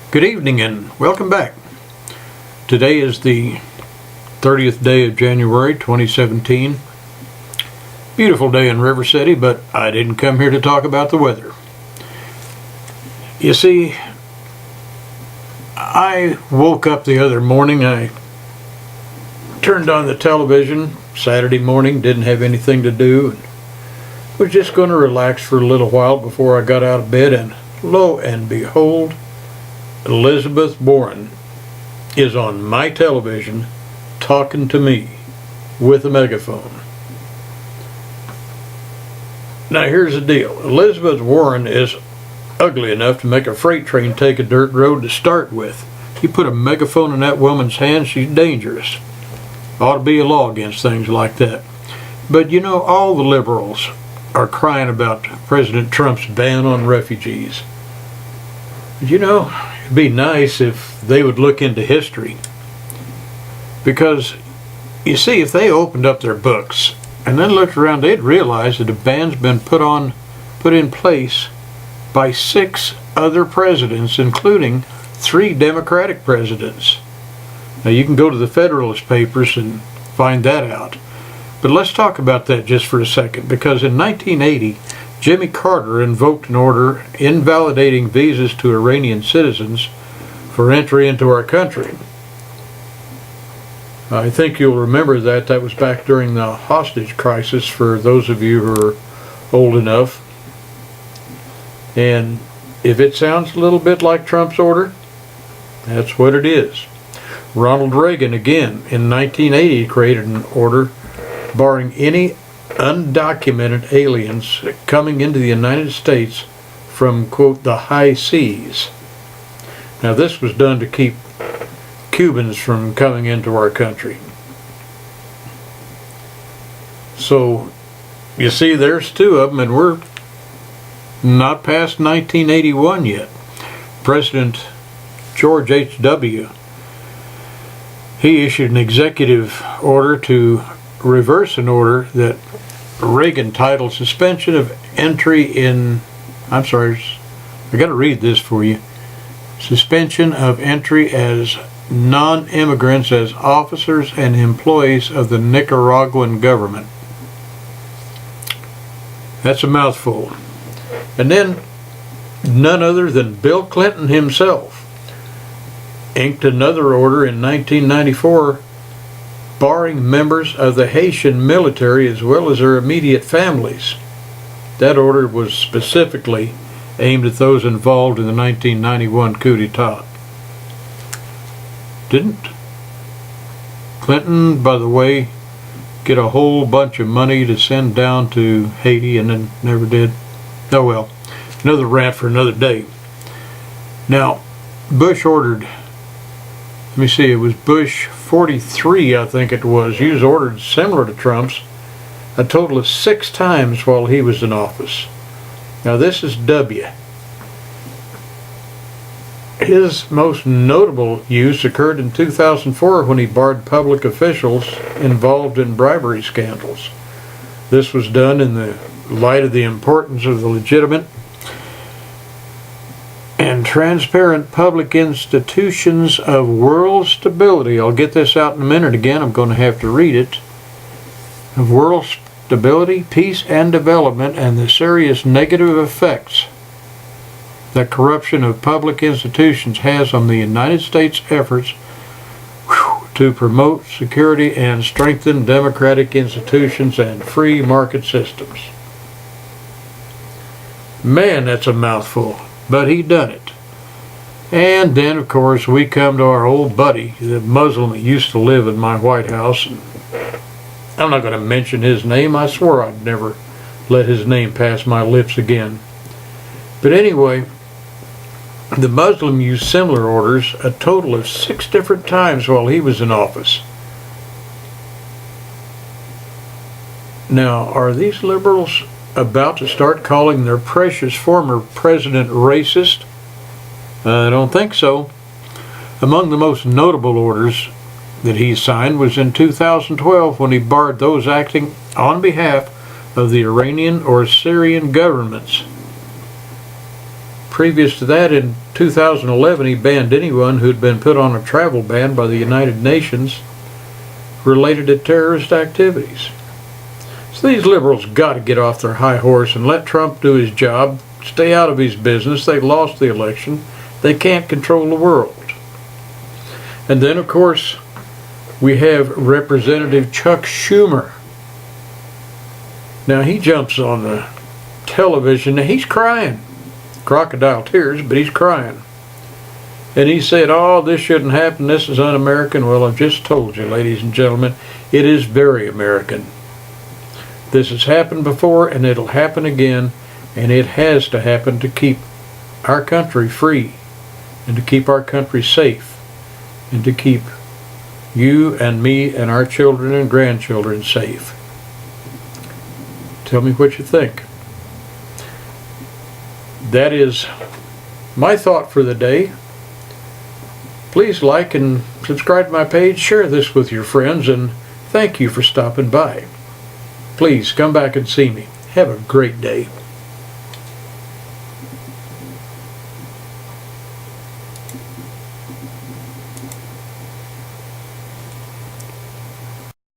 Good evening and welcome back. Today is the 30th day of January 2017. Beautiful day in River City, but I didn't come here to talk about the weather. You see, I woke up the other morning, I turned on the television Saturday morning, didn't have anything to do, and was just going to relax for a little while before I got out of bed, and lo and behold, Elizabeth Warren is on my television talking to me with a megaphone. Now here's the deal. Elizabeth Warren is ugly enough to make a freight train take a dirt road to start with. You put a megaphone in that woman's hand, she's dangerous. Ought to be a law against things like that. But you know, all the liberals are crying about President Trump's ban on refugees. But you know, it'd be nice if they would look into history. Because, you see, if they opened up their books and then looked around, they'd realize that a ban's been put in place by 6 other presidents, including 3 Democratic presidents. Now you can go to the Federalist Papers and find that out. But let's talk about that just for a second, because in 1980, Jimmy Carter invoked an order invalidating visas to Iranian citizens for entry into our country. I think you'll remember that. That was back during the hostage crisis, for those of you who are old enough. And if it sounds a little bit like Trump's order, that's what it is. Ronald Reagan, again, in 1980, created an order barring any undocumented aliens coming into the United States from, quote, the high seas. Now this was done to keep Cubans from coming into our country. So, you see, there's 2 of them, and we're not past 1981 yet. President George H.W., he issued an executive order to reverse an order that Reagan titled Suspension of Entry in, I gotta read this for you. Suspension of entry as non-immigrants as officers and employees of the Nicaraguan government. That's a mouthful. And then none other than Bill Clinton himself inked another order in 1994 barring members of the Haitian military as well as their immediate families. That order was specifically aimed at those involved in the 1991 coup d'etat. Didn't Clinton, by the way, get a whole bunch of money to send down to Haiti and then never did? Oh well, another rant for another day. Now, Bush ordered, let me see, it was Bush 43, I think it was. He was ordered similar to Trump's a total of 6 times while he was in office. Now this is W. His most notable use occurred in 2004 when he barred public officials involved in bribery scandals. This was done in the light of the importance of the legitimate and transparent public institutions of world stability. I'll get this out in a minute again. I'm going to have to read it. Of world stability, peace, and development, and the serious negative effects that corruption of public institutions has on the United States efforts to promote security and strengthen democratic institutions and free market systems. Man, that's a mouthful, but he done it. And then, of course, we come to our old buddy, the Muslim that used to live in my White House. And I'm not going to mention his name. I swore I'd never let his name pass my lips again. But anyway, the Muslim used similar orders a total of 6 different times while he was in office. Now, are these liberals about to start calling their precious former president racist? I don't think so. Among the most notable orders that he signed was in 2012 when he barred those acting on behalf of the Iranian or Syrian governments Previous to that, in 2011, he banned anyone who'd been put on a travel ban by the United Nations related to terrorist activities. So these liberals got to get off their high horse and let Trump do his job, stay out of his business. They lost the election. They can't control the world. And then, of course, we have Representative Chuck Schumer. Now, he jumps on the television. Now, he's crying. Crocodile tears, but he's crying. And he said, oh, this shouldn't happen. This is un-American. Well, I've just told you, ladies and gentlemen, it is very American. This has happened before, and it'll happen again, and it has to happen to keep our country free, and to keep our country safe, and to keep you and me and our children and grandchildren safe. Tell me what you think. That is my thought for the day. Please like and subscribe to my page, share this with your friends, and thank you for stopping by. Please come back and see me. Have a great day.